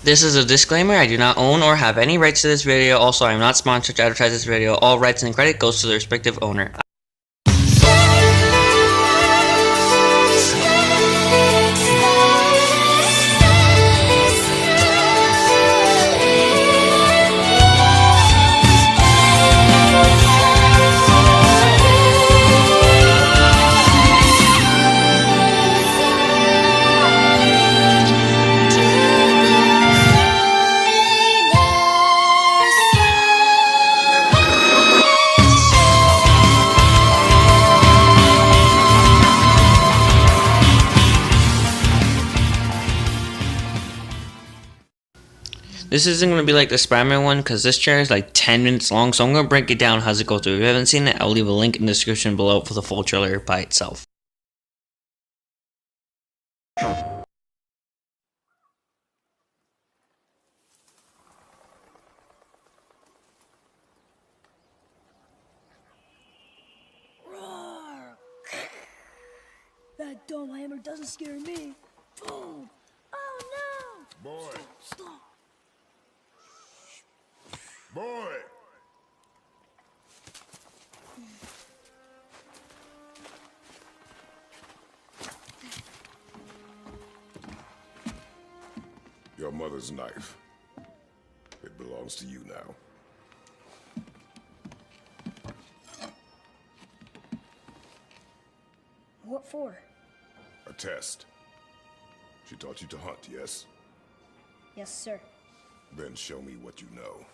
This is a disclaimer. I do not own or have any rights to this video. Also, I am not sponsored to advertise this video. All rights and credit goes to the respective owner. This isn't going to be like the Spider-Man one because this chair is like 10 minutes long, so I'm going to break it down as it goes through. If you haven't seen it, I'll leave a link in the description below for the full trailer by itself. Roar! That dome hammer doesn't scare me. Boom! Oh no! Boy! Stop! Boy! Your mother's knife. It belongs to you now. What for? A test. She taught you to hunt, yes? Yes, sir. Then show me what you know.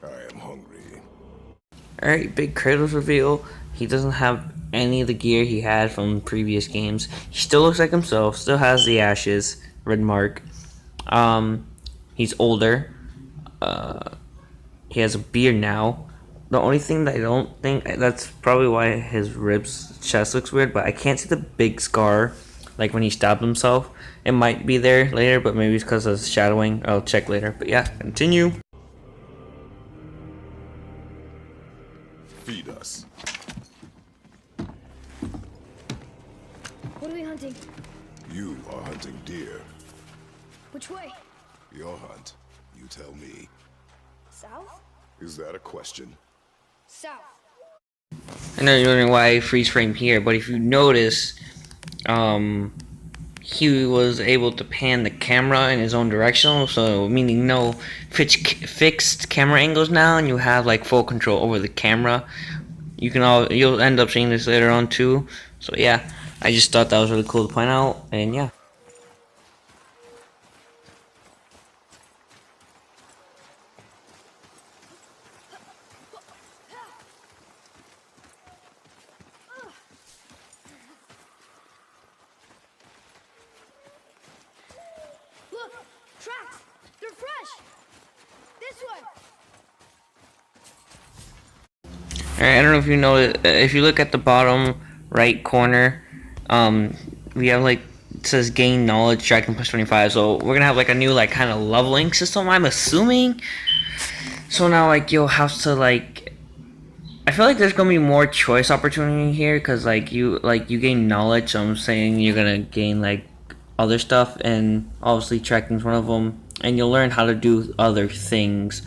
I am hungry. Alright, big Kratos reveal. He doesn't have any of the gear he had from previous games. He still looks like himself, still has the ashes, red mark. He's older. He has a beard now. The only thing that I don't think, that's probably why his ribs, chest looks weird, but I can't see the big scar, like when he stabbed himself. It might be there later, but maybe it's because of shadowing. I'll check later. But yeah, continue. Feed us. What are we hunting? You are hunting deer. Which way? Your hunt. You tell me. South? Is that a question? South. I know you're wondering why I freeze frame here, but if you notice, he was able to pan the camera in his own direction, so meaning no fixed camera angles now, and you have like full control over the camera. You'll end up seeing this later on too. So yeah, I just thought that was really cool to point out, and yeah. Look! Tracks! They're fresh! This way! Alright, I don't know if you know it. If you look at the bottom right corner, we have like, it says gain knowledge, tracking plus 25. So we're gonna have like a new like kind of leveling system, I'm assuming. So now like you'll have to like, I feel like there's gonna be more choice opportunity here because like you gain knowledge. So I'm saying you're gonna gain like other stuff, and obviously tracking is one of them, and you'll learn how to do other things.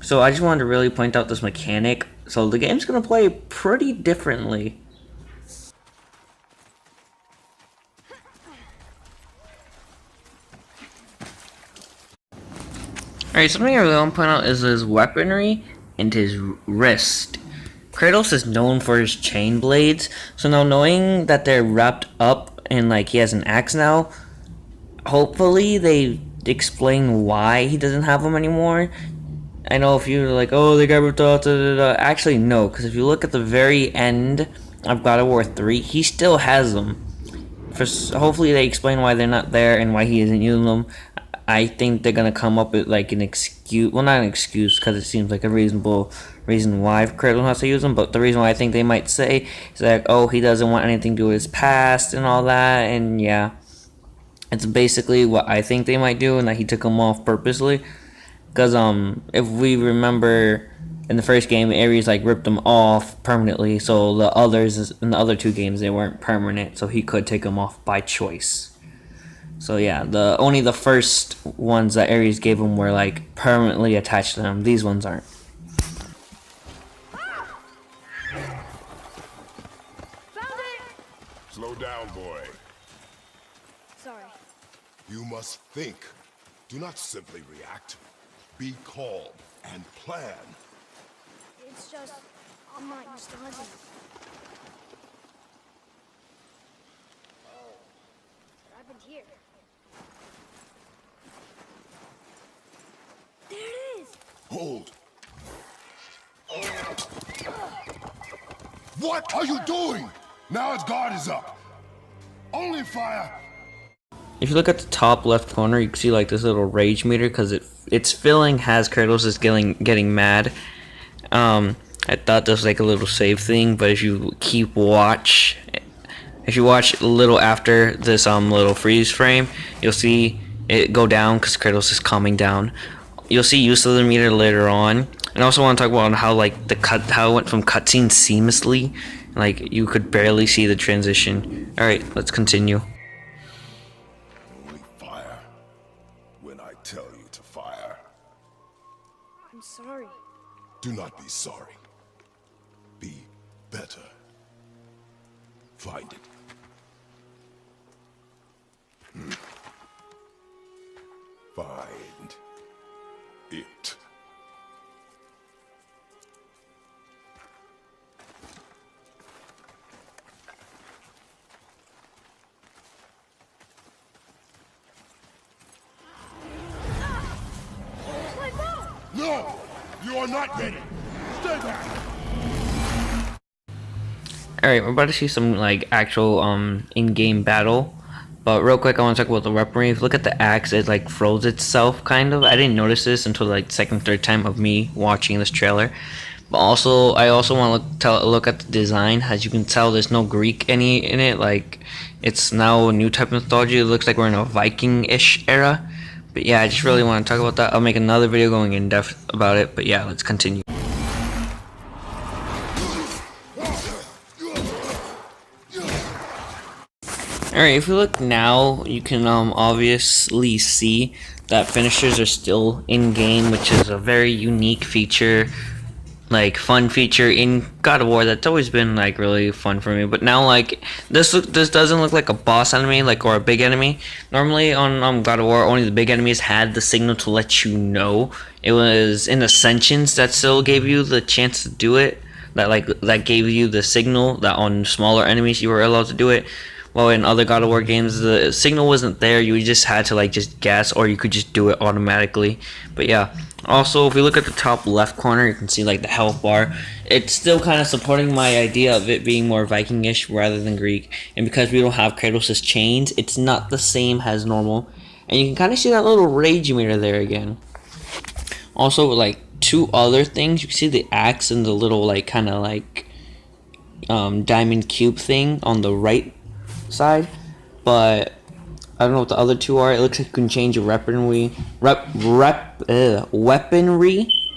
So I just wanted to really point out this mechanic. So the game's gonna play pretty differently. Alright, something I really want to point out is his weaponry and his wrist. Kratos is known for his chain blades, so now knowing that they're wrapped up and like he has an axe now, hopefully they explain why he doesn't have them anymore. I know if you're like, oh, they got ripped off, actually no, because if you look at the very end of God of War 3, he still has them. Hopefully they explain why they're not there and why he isn't using them. I think they're gonna come up with like an excuse, well, not an excuse, because it seems like a reasonable reason why Kratos has to use them, but the reason why I think they might say is like, oh, he doesn't want anything to do with his past and all that, and yeah, it's basically what I think they might do, and that he took them off purposely. Because if we remember in the first game, Ares like ripped them off permanently, so the others in the other two games they weren't permanent, so he could take them off by choice. So yeah, only the first ones that Ares gave him were like permanently attached to him. These ones aren't. Found it! Slow down, boy. Sorry. You must think. Do not simply react. Be calm and plan. It's just, I'm not used to hunting. Oh, what happened here? There it is! Hold. What are you doing? Now its guard is up. Only fire. If you look at the top left corner, you can see like this little rage meter because it's filling as Kratos is getting mad. I thought this was like a little save thing, but if you watch a little after this little freeze frame, you'll see it go down because Kratos is calming down. You'll see use of the meter later on, and I also want to talk about how like how it went from cutscene seamlessly, like you could barely see the transition. All right, let's continue. Only fire when I tell you to fire. I'm sorry. Do not be sorry. Be better. Find it. Find it. My bow! No! You are not ready! Stay back! Alright, we're about to see some like actual in-game battle. But real quick I want to talk about the weaponry. If you look at the axe, it like froze itself kind of. I didn't notice this until like second, third time of me watching this trailer. But also I also want to look at the design. As you can tell, there's no Greek in it. Like it's now a new type of mythology. It looks like we're in a Viking-ish era. But yeah, I just really want to talk about that. I'll make another video going in depth about it. But yeah, let's continue. Alright, if you look now, you can obviously see that finishers are still in game, which is a very unique feature, like fun feature in God of War. That's always been like really fun for me. But now like this doesn't look like a boss enemy or a big enemy. Normally on God of War, only the big enemies had the signal to let you know. It was in Ascensions that still gave you the chance to do it. That gave you the signal that on smaller enemies you were allowed to do it. Well, in other God of War games, the signal wasn't there. You just had to like just guess, or you could just do it automatically. But yeah, also if we look at the top left corner, you can see like the health bar. It's still kind of supporting my idea of it being more Viking-ish rather than Greek. And because we don't have Kratos' chains, it's not the same as normal. And you can kind of see that little rage meter there again. Also, like two other things, you can see the axe and the little like kind of like diamond cube thing on the right side, but I don't know what the other two are. It looks like you can change your weaponry. Weaponry.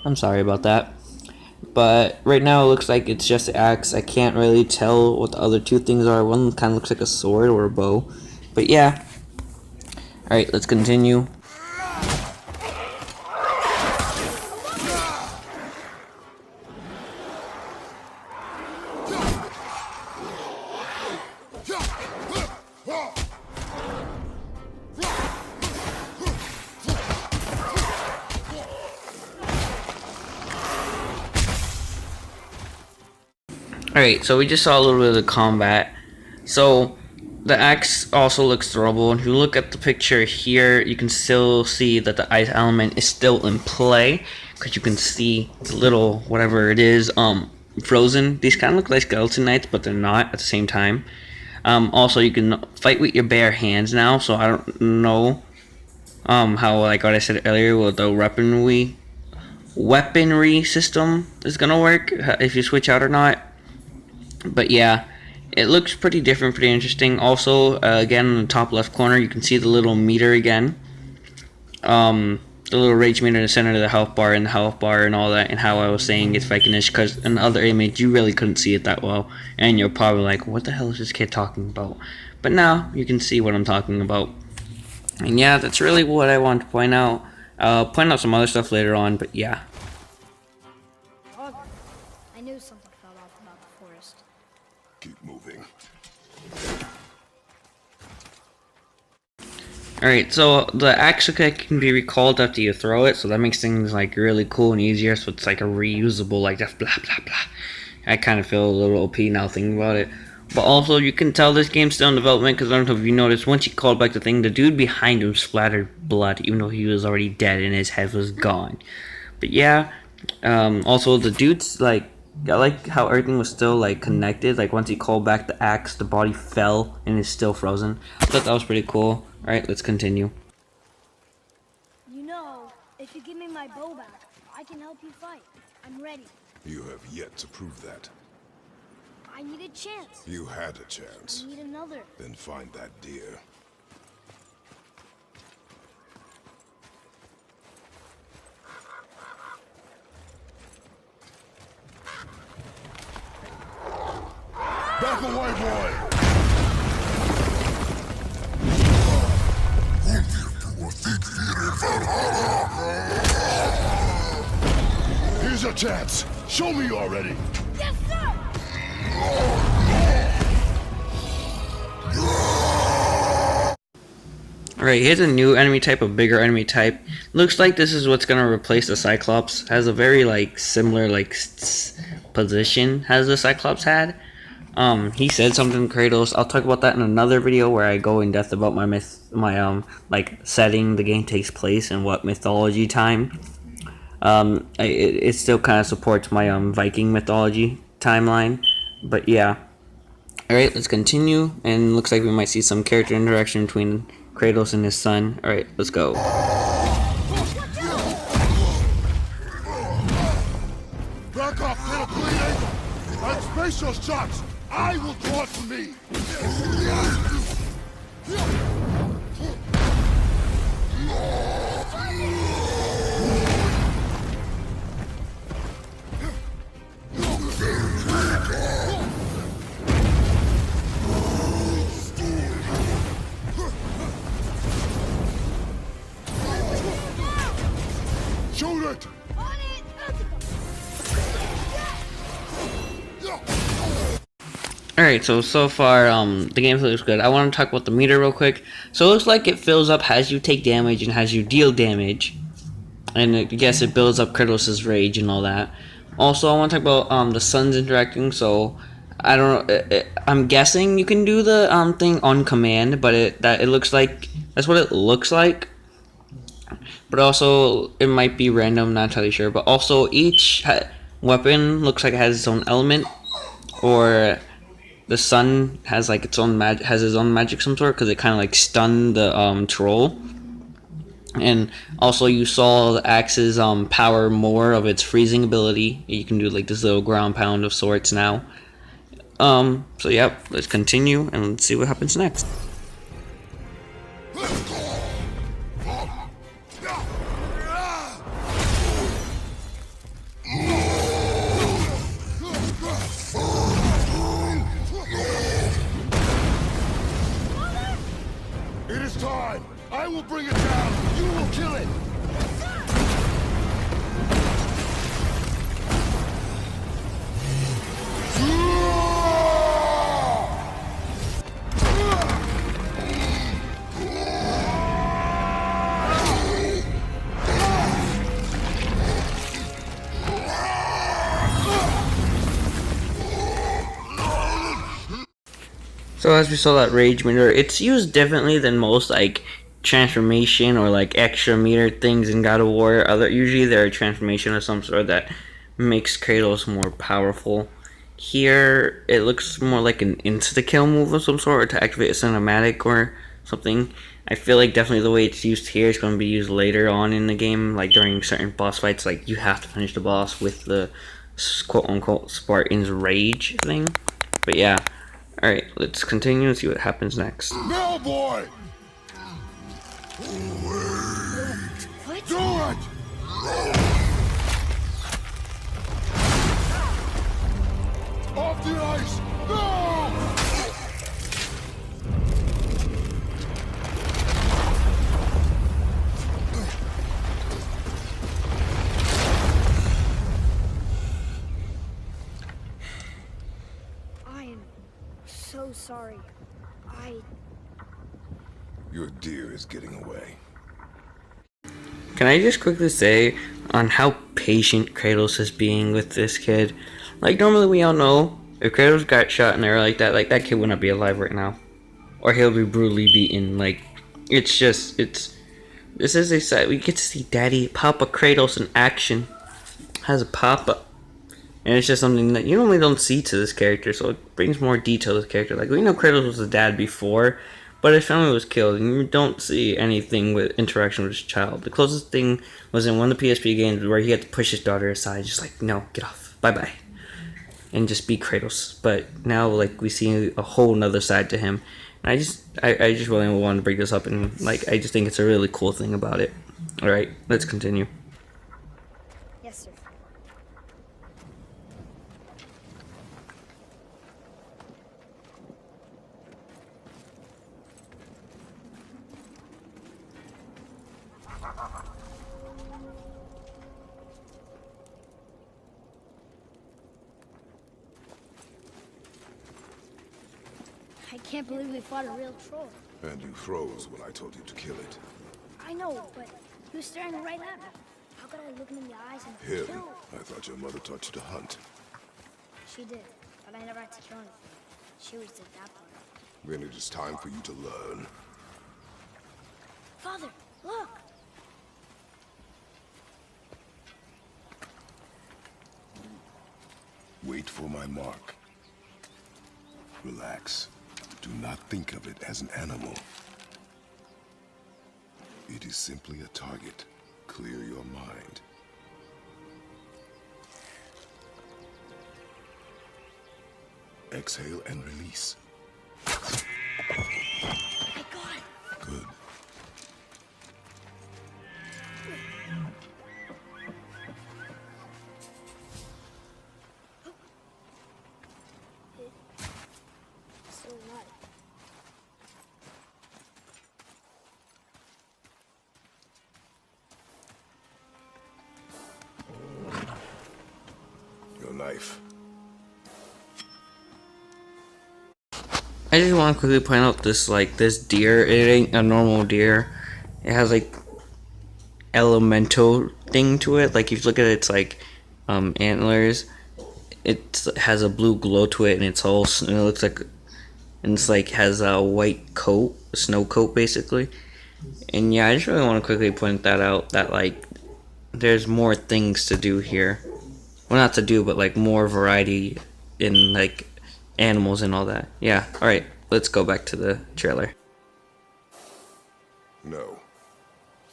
I'm sorry about that. But right now it looks like it's just the axe. I can't really tell what the other two things are. One kind of looks like a sword or a bow. But yeah. Alright, let's continue. Alright, so we just saw a little bit of the combat. So the axe also looks throwable, and if you look at the picture here, you can still see that the ice element is still in play, because you can see the little whatever it is frozen. These kind of look like skeleton knights, but they're not at the same time. Also, you can fight with your bare hands now, so I don't know how, like what I said earlier, with the weaponry system is gonna work, if you switch out or not. But yeah, it looks pretty different, pretty interesting. Also, again, in the top left corner, you can see the little meter again. The little rage meter in the center of the health bar, and the health bar and all that, and how I was saying it's Viking-ish, because in the other image, you really couldn't see it that well. And you're probably like, what the hell is this kid talking about? But now, you can see what I'm talking about. And yeah, that's really what I want to point out. Point out some other stuff later on, but yeah. Augur, I knew something felt off about the forest. Keep moving. Alright, so the axe can be recalled after you throw it, so that makes things like really cool and easier, so it's like a reusable, like just blah blah blah. I kind of feel a little OP now thinking about it. But also, you can tell this game's still in development, because I don't know if you noticed, once you called back the thing, the dude behind him splattered blood, even though he was already dead and his head was gone. But yeah, also the dude's like, I like how everything was still like connected. Like once he called back the axe, the body fell and is still frozen. I thought that was pretty cool. Alright, let's continue. You know, if you give me my bow back, I can help you fight. I'm ready. You have yet to prove that. I need a chance. You had a chance. I need another. Then find that deer. Back away, boy! Here's your chance. Show me already. Yes, sir! Alright, here's a new enemy type, a bigger enemy type. Looks like this is what's gonna replace the Cyclops. Has a very like similar like position as the Cyclops had. He said something, Kratos. I'll talk about that in another video where I go in depth about my like setting the game takes place and what mythology time. It still kind of supports my Viking mythology timeline, but yeah. Alright, let's continue, and looks like we might see some character interaction between Kratos and his son. Alright, let's go. Back off, little bleeding! And space your shots! I will draw it from me! Shoot it! On it! Alright, so far, the gameplay looks good. I want to talk about the meter real quick. So it looks like it fills up as you take damage and as you deal damage. And I guess it builds up Kratos' rage and all that. Also, I want to talk about the sons interacting. So, I don't know. I'm guessing you can do the thing on command, but it looks like that's what it looks like. But also, it might be random. Not entirely sure. But also, each weapon looks like it has its own element, or the sun has like its own has his own magic some sort, because it kind of like stunned the troll. And also you saw the axe's power more of its freezing ability. You can do like this little ground pound of sorts now. So yep, let's continue and let's see what happens next. It is time! I will bring it down! You will kill it! So as we saw that rage meter, it's used differently than most like transformation or like extra meter things in God of War. Usually they're a transformation of some sort that makes Kratos more powerful. Here it looks more like an insta-kill move of some sort, or to activate a cinematic or something. I feel like definitely the way it's used here is going to be used later on in the game, like during certain boss fights. Like you have to finish the boss with the quote-unquote Spartan's rage thing. But yeah. Alright, let's continue and see what happens next. No, boy! What? Do it! Off the ice! No! sorry. Your deer is getting away. Can I just quickly say on how patient Kratos is being with this kid? Like, normally we all know if Kratos got shot and they're like that kid would not be alive right now. Or he'll be brutally beaten. Like, this is a sight. We get to see Daddy Papa Kratos in action. Has a Papa. And it's just something that you normally don't see to this character, so it brings more detail to the character. Like, we know Kratos was a dad before, but his family was killed, and you don't see anything with interaction with his child. The closest thing was in one of the PSP games where he had to push his daughter aside, just like, no, get off, bye-bye. And just be Kratos. But now, like, we see a whole nother side to him. And I just really wanted to bring this up, and, like, I just think it's a really cool thing about it. Alright, let's continue. Yes, sir. I can't believe we fought a real troll. And you froze when I told you to kill it. I know, but he was staring right at me. How could I look him in the eyes and Him? kill? I thought your mother taught you to hunt. She did, but I never had to kill anything. She always did that part. Then it is time for you to learn. Father, look! Wait for my mark. Relax. Do not think of it as an animal. It is simply a target. Clear your mind. Exhale and release. I got it! Good. It's still alive. Your knife. I just want to quickly point out this deer. It ain't a normal deer. It has like elemental thing to it. Like if you look at its antlers, it has a blue glow to it, and it looks like, and it's like has a white coat, a snow coat basically. And yeah, I just really want to quickly point that out. That like there's more things to do here. Well, not to do, but like more variety in like animals and all that. Yeah, alright, let's go back to the trailer. No.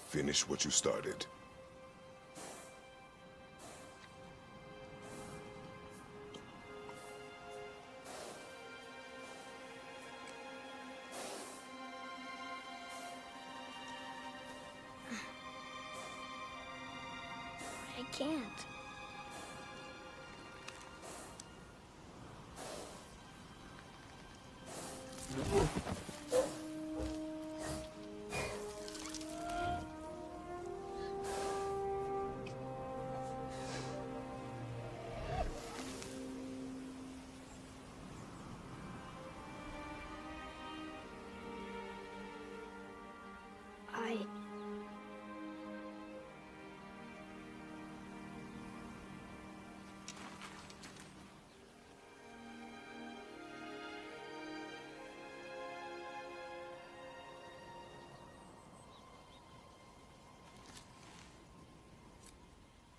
Finish what you started. I can't.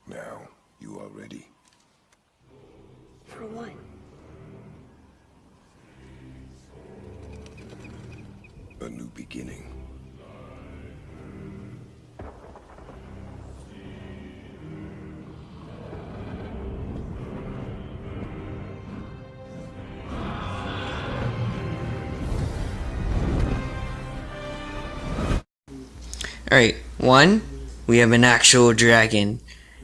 Now, you are ready. For what? A new beginning. Alright, one, we have an actual dragon.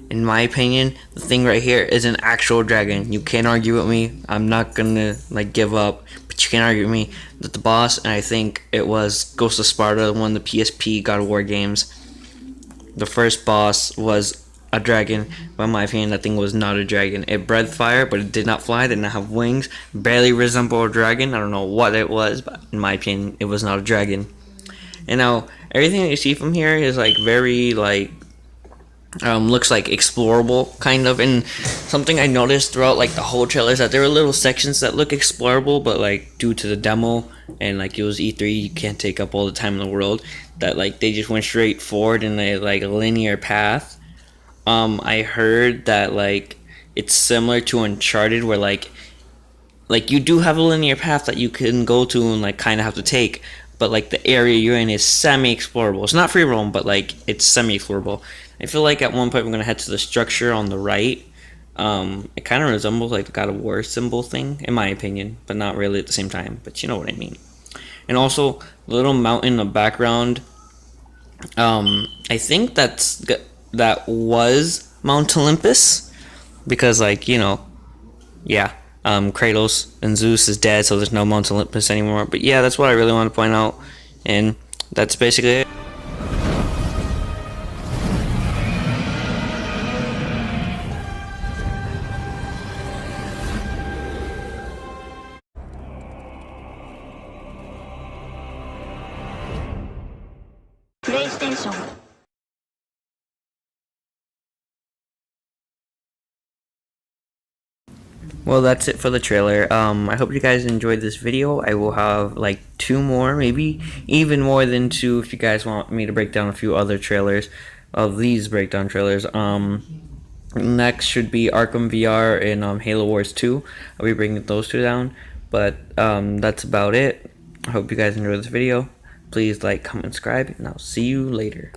In my opinion, the thing right here is an actual dragon. You can't argue with me. I'm not gonna give up, but you can't argue with me that the boss, and I think it was Ghost of Sparta, one of the PSP God of War games. The first boss was a dragon, but in my opinion, that thing was not a dragon. It breathed fire, but it did not fly, did not have wings, barely resembled a dragon. I don't know what it was, but in my opinion, it was not a dragon. And now, everything that you see from here is like very like looks like explorable kind of, and something I noticed throughout like the whole trailer is that there were little sections that look explorable, but like due to the demo and like it was E3, you can't take up all the time in the world, that like they just went straight forward in a like linear path. I heard that like it's similar to Uncharted, where like you do have a linear path that you can go to and like kind of have to take, but like the area you're in is semi-explorable. It's not free roam, but like it's semi-explorable. I feel like at one point we're gonna head to the structure on the right. It kind of resembles like the God of War symbol thing, in my opinion, but not really at the same time. But you know what I mean. And also the little mountain in the background. I think that was Mount Olympus, because like yeah. Kratos and Zeus is dead, so there's no Mount Olympus anymore. But yeah, that's what I really want to point out, and that's basically it. PlayStation. Well, that's it for the trailer. I hope you guys enjoyed this video. I will have like 2 more, maybe even more than 2, if you guys want me to break down a few other trailers of these breakdown trailers. Next should be Arkham VR and Halo Wars 2. I'll be bringing those 2 down. But that's about it. I hope you guys enjoyed this video. Please like, comment, subscribe, and I'll see you later.